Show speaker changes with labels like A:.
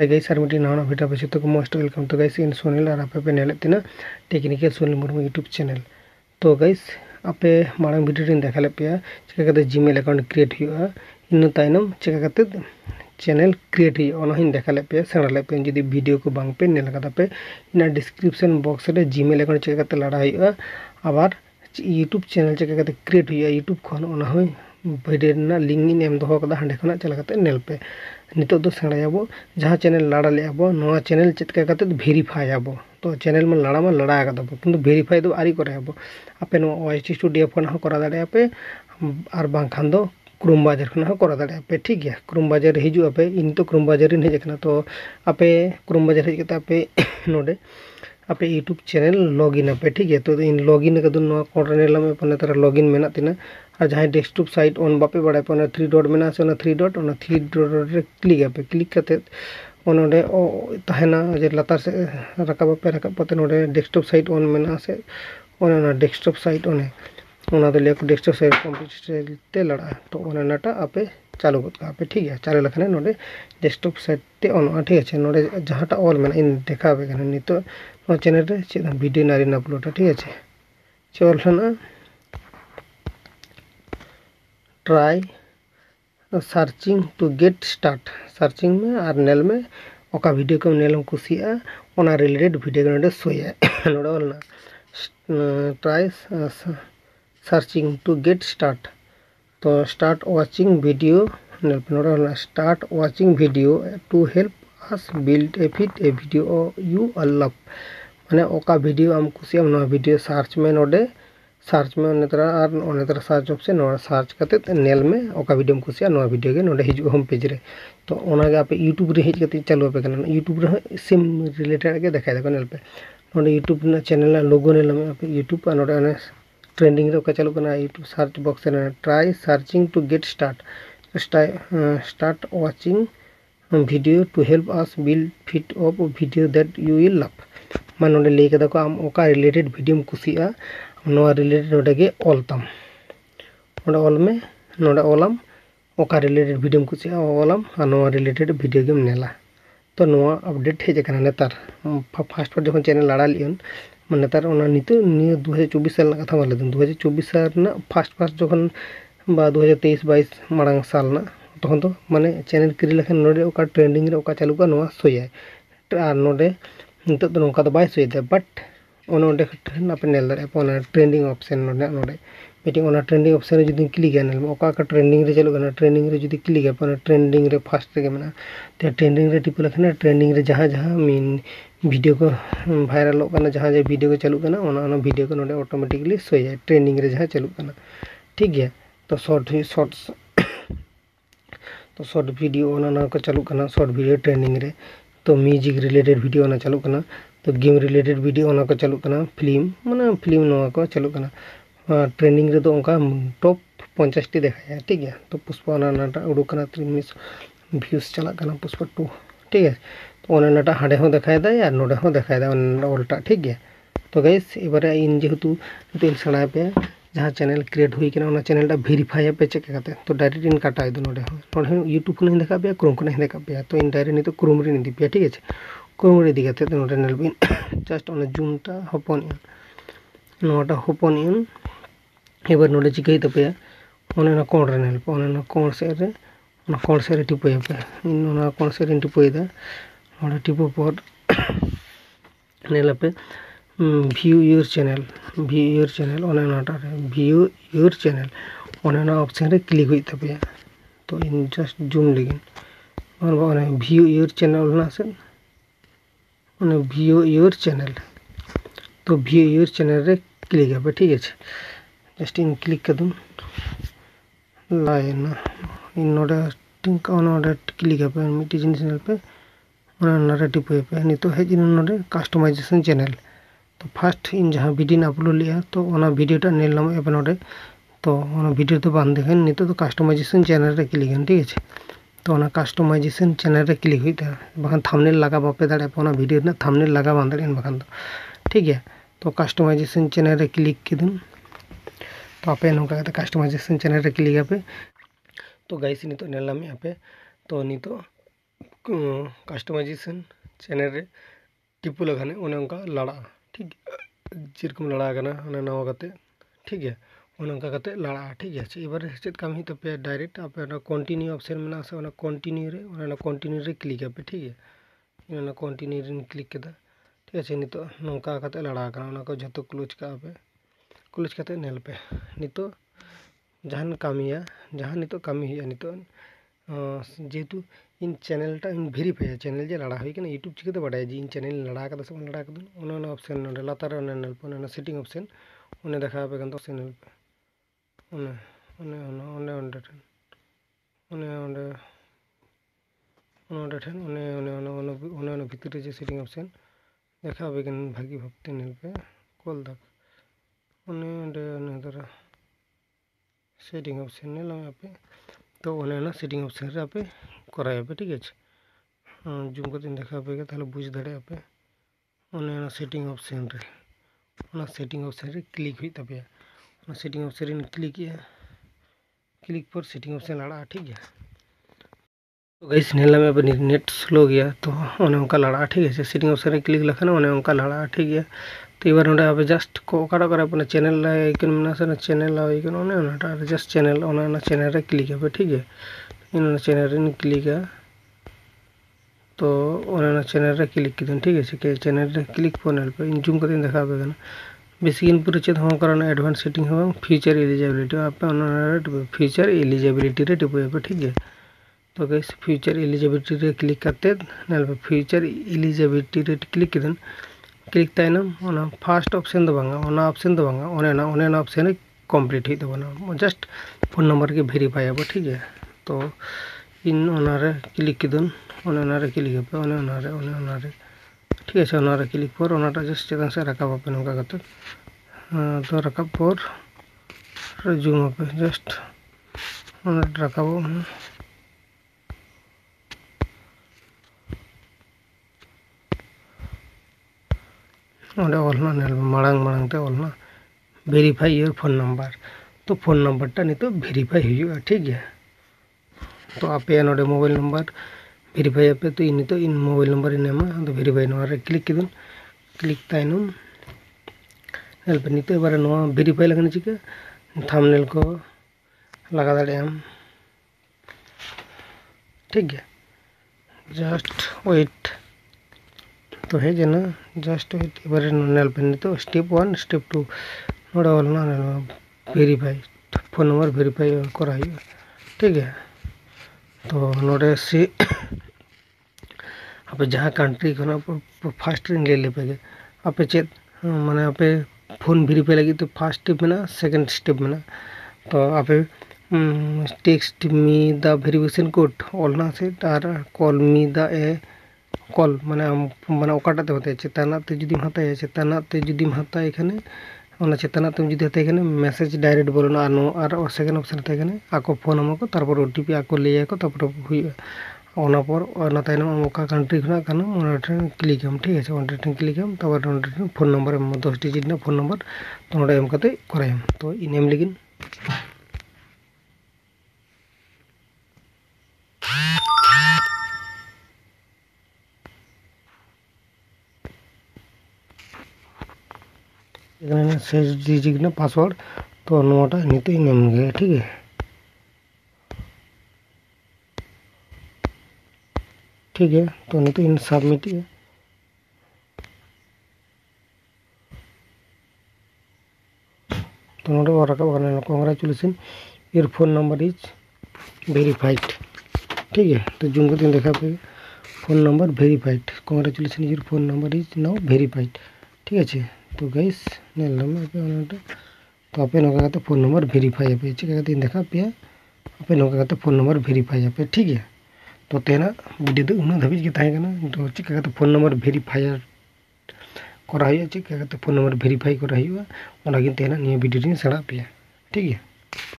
A: Hi guys, are मिट्टी नवा video पे जतो को मोस्ट वेलकम। तो गाइस इन सुनील और आपे पे नेले तिना technical Sunil Murmu YouTube channel. तो गाइस आपे मांग वीडियो इन देखा पे चिका करते जीमेल अकाउंट क्रिएट हुआ इन तायनम चिका करते चैनल क्रिएट हुआ ओना हिन देखा पे सेणा ले पे जदी वीडियो को बांग पे नेल कदा पे इन डिस्क्रिप्शन बॉक्स रे जीमेल अकाउंट चिका करते लड़ा हुआ आबार यूट्यूब चैनल चिका करते क्रिएट हुआ यूट्यूब खन ओना होय वीडियो ना लिंक इन एम दोहो कदा हांडे खना चला करते नेल पे नितो दो सेणायाबो जहाँ चैनल लाड़ा लेबो नोआ चैनल चिका करते वेरीफाई आबो। तो चैनल में लड़ा कदा किंतु वेरीफाई दो आरी कराबो आपे नो ओएसटी स्टूडियो खन हो करा दाड़े आपे आर बांखान दो क्रोम बाजार खन हो करा दाड़े आपे। ठीक गया, क्रोम बाजार हिजु आपे इन तो क्रोम बाजार इन हेज तो आपे क्रोम बाजार हेज कते आपे नोडे आपे यूट्यूब चैनल लॉगिन आपे। ठीक है, तो इन लॉगिन कदम नो कोर्नर में पने तरह लॉगिन मेना तिना और जहाँ डेस्कटॉप साइट ऑन बापे बड़ा पे थ्री डॉट में से थ्री डॉट रे क्लिक आपे क्लिक करते ओनोडे तहना जे लतार से रकाब पे रकाब पते नोडे डेस्कटॉप साइट ऑन में से ओना डेस्कटॉप साइट ओने ओना दे लेको डेस्कटॉप साइट कंप्यूटर ते लड़ा तो ओना नाटा आपे चालू गत आपे। ठीक है, चालू लखने नोडे डेस्कटॉप साइट ते ऑन। ठीक है, नोडे जहाँटा ऑल में इन देखा बे नितो चैनल रे चेद वीडियो नारी अपलोड। ठीक है, चल ना try searching to get start searching में और नेल में ओका वीडियो को नेलम कुसिया ओना रिलेटेड वीडियो को नोडे सोया नोडे ओलना try searching to get start. तो स्टार्ट वाचिंग वीडियो नेल पे नोडे ओलना start watching video to help us build a video you love माने ओका वीडियो आम कुसिया नो वीडियो सर्च में नोडे सर्च में ओने तरह सर्च ऑप्शन नो सर्च करते नेल में ओका वीडियो में कुसिया नो वीडियो के नोडे हिजु होम पेज रे। तो ओनागे आपे यूट्यूब रे हेज करते चालू पे कना यूट्यूब रे सेम रिलेटेड के देखाय देखो नेल पे नोडे यूट्यूब ना चैनल लोगो नेल में आपे यूट्यूब आ नोडे ओने ट्रेंडिंग रे ओका चालू कना यूट्यूब सर्च बॉक्स रे try searching to get start watching video to help us build fit of video that you will love मान नोडे ले कदा को आम ओका रिलेटेड वीडियो में कुसिया नोआ रिलेटेड नोडे के ऑलतम नोडे ऑल में नोडे ऑलम ओका रिलेटेड वीडियो में कुसिया ऑलम और नोआ रिलेटेड वीडियो गेम नेला। तो नोआ अपडेट हेज कना नेतार फास्ट पर जखन चैनल लाड़ा लियन मन नेतार ओना नितो नियो 2024 साल कथा वाले 2024 साल ना फास्ट जखन बा 2023 22 मांग साल ना तखन तो माने चैनल क्रिएट लखन नोडे ओका ट्रेंडिंग रे ओका चालू का नोआ सोया और नोडे नितो तो नोका तो बाय सोयदा बाट ओनोडे खटन आपे नेल दारे पोना ट्रेंडिंग ऑप्शन नोडे मीटिंग ओना ट्रेंडिंग ऑप्शन रे जदी क्लिक नेल में ओका का ट्रेंडिंग रे चलो गना ट्रेंडिंग रे जदी क्लिक है पोना ट्रेंडिंग रे फास्ट रे मेना ते ट्रेंडिंग रे टिप लखना ट्रेंडिंग रे जहां जहां मीन वीडियो को वायरल होना जहां जे वीडियो को चालू करना ओना वीडियो को नोडे ऑटोमेटिकली सोय जाए ट्रेंडिंग रे जहां चालू करना। ठीक है, तो शॉर्ट वीडियो ओना को चालू करना शॉर्ट वीडियो ट्रेंडिंग रे। तो म्यूजिक रिलेटेड वीडियो ओना चालू करना तो गेम रिलेटेड वीडियो ओना को चालू करना फिल्म माने फिल्म नोआ को चालू करना ट्रेंडिंग रे तो उनका टॉप 50 टी देखाया। ठीक है, तो पुष्पा नाटा उडुक करना 30 व्यूज चला करना पुष्पा 2। ठीक है, तो ओना नाटा हाडे हो देखाय दा या नोडे हो देखाय दा उल्टा। ठीक है, तो गाइस एबारे इन जेहेतु इन सड़ा पे जहाँ चैनल क्रिएट हुई के ना चैनल वेरीफाई पे चेक करते तो डायरेक्ट इन काटा नोडे यूट्यूब को देखा पे क्रोम को देखा पे तो इन डायरेक्ट नितो क्रोम रे इदी पे। ठीक है, क्रोम रे इदी करते नोडे नेल बिन जस्ट ओना जूमटा हपन नोटा हपन इन एबार नोडे चिकाई तपे ओने ना कोण रे नेल पे ओने ना कोण से रे टिपय पे इन ओना कोण से रे टिपय दा नोडे टिपो पर नेल पे व्यू योर चैनल ओने नाटा रे व्यू योर चैनल ओने ना ऑप्शन रे क्लिक हुई तपे। तो इन जस्ट जूम लेगिन और ओने व्यू योर चैनल ना से ओने व्यू योर चैनल तो व्यू योर चैनल रे क्लिक है। ठीक है, जस्ट इन क्लिक कर दूँ लाइन इन नोडे टिंक नोडे क्लिक पे मिट्टी चैनल पे ओना टिपे पे नितो हेज नोडे कस्टमाइजेशन चैनल। तो फास्ट इन जहाँ वीडियो अपलोड लिया तो ओना वीडियोटा नेल नाम पे नोडे तो ओना वीडियो तो बांध देखें नितो तो कस्टमाइजेशन चैनल रे क्लिक है। ठीक है, तो ओना कस्टमाइजेशन चैनल रे क्लिक हुई बखान थंबनेल लगा बापे दाड़े ओना वीडियो ना थंबनेल लगा बांध दाड़े बखान तो। ठीक है, तो कस्टमाइजेशन चैनल रे क्लिक किदुन तो आपे नोका कस्टमाइजेशन चैनल रे क्लिक आपे। तो गाइस नितो नेल नामे आपे तो नितो কাস্টমাইজেশন চ্যানেলে টিপू लगाने उन्हें उनका लड़ा ठीक जेरकम लड़ा करना उन्हें नवा करते ठीक है उन्हें उनका करते लड़ा ठीक है एबार चेक काम ही तपे डायरेक्ट आप कंटिन्यू ऑप्शन में से कंटिन्यू रे उन्हें कंटिन्यू रे क्लिक पे ठीक है उन्हें कंटिन्यू रे क्लिक किया ठीक है नितो नौका करते लड़ा करना उन्हें को जो क्लोज का पे क्लोज करते नेल पे नितो जहान कामिया जहान नितो कामी है नितो जेहेतु इन चैनल टा इन भेरीफाई चैनल जे लड़ा हुई यूट्यूब चिकाते बाड़ा जी इन चैनल लड़ा का से लड़ा कर ऑप्शन लातार नेल पे सेटिंग ऑप्शन उन्हें देखा पे ऑप्शन नेल पे उन्हें भीतर जो सेटिंग ऑप्शन देखा पे भागी भावते नेल पे कल दाक उन्हें द्वारा सेटिंग ऑप्शन नेल पे तो उन्हें सेटिंग ऑप्शन रे आपे कराया पे ठीक है जूम करते देखा पे ताहले बुझ दाड़े पे उन्हें सेटिंग ऑप्शन रे सेटिंग ऑप्शन रे क्लिक हुई तबे सेटिंग ऑप्शन रे क्लिक किया क्लिक पर सेटिंग ऑप्शन लड़ा ठीक है तो गाइस नेला में अब नेट स्लो गया तो उन्हें उनका लड़ा ठीक है सेटिंग ऑप्शन रे क्लिक लखन उन्हें उनका लड़ा ठीक है तो इबार नोडे आप जस्ट को काटा करे अपना चैनल आइकन में से चैनल आइकन उन्हें जस्ट चैनल चैनल रे क्लिक है ठीक है इन चैनल रे क्लिक है तो उन्हें चैनल रे क्लिक किदन ठीक है चैनल रे क्लिक फोन पे इन जूम करते देखा पे बेसिक इनपुट चेत हम करना एडवांस सेटिंग हो फ्यूचर एलिजिबिलिटी आप फ्यूचर एलिजिबिलिटी रे टिपो पे ठीक है तो गाइस फ्यूचर एलिजिबिलिटी रे क्लिक करते नेल पे फ्यूचर एलिजिबिलिटी रे क्लिक किदन क्लिक तायनम फर्स्ट ऑप्शन दो बांगा ऑप्शन दो बांगा उन्हें ऑप्शन कमप्लीट ही दबना जस्ट फोन नंबर के वेरीफाई अब ठीक है तो इन रे क्लिक किदन उन्हें क्लिक पे उन्हें ठीक है क्लिक पर जस्ट चेतन से रकाब पे नौका करते तो रकाब पर जूम पे जस्ट रकाब ऑलना नेल मांग मांगते ऑलना वेरीफाई योर फोन नंबर तो फोन नंबर टा नितो वेरीफाई हुआ ठीक है तो आपे नोडे मोबाइल नंबर वेरीफाई पे तो इन तो इन मोबाइल नंबर इन तो वेरीफाई रे क्लिक किदन क्लिक तायनम नेल पे नितो एबारे वेरीफाई लगन चिका थंबनेल को लगा दाड़ेयाम ठीक है जस्ट वेट तो है जना जस्ट वेट एबारे नेल पे नितो स्टेप 1 स्टेप 2 नोडे ऑलना वेरीफाई फोन नंबर वेरीफाई करा ठीक है तो नोडे से आप जहाँ कंट्री खना फास्ट ले ले पे आपे चेत माने आपे फोन वेरीफाई लगी तो फर्स्ट स्टेप में सेकंड स्टेप में तो आपे text me the verification code ऑलना से तार call me the a call माने माने ओकाटा ते होते चेतना ते जुदी हताय चेतना ते जुदी हताय एखाने चेतना तुम जुदी हताय एखाने मेसेज डायरेक्ट बोलना और सेकंड ऑप्शन हताय एखाने आको फोन हमको तारपर ओटीपी आको ले को तारपर हुई ओका कंट्री खुना क्लिक ठीक है क्लिक तब फोन नंबर 10 डिजिट ना फोन नंबर तो एम करते कराम तो इन एम लगिन डिजिट ना पासवर्ड तो नोटा निते इन एम गए ठीक है ठीक है तो नितो इन सबमिट है तो नोटे रखा congratulation your phone number is verified ठीक है तो जूम करते देखा पे phone number verified congratulation your phone number is now verified ठीक है तो गाइस तो आपे नौका फोन नंबर वेरीफाई पे चिका देखा पे आपे नौका फोन नंबर वेरीफाई पे ठीक है तो तेना वीडियो तो उन्ना धाबी के तो चिका फोन नंबर वेरीफाई करा चिका फोन नंबर वेरीफाई करा तेना वीडियो सेड़ा पे ठीक है।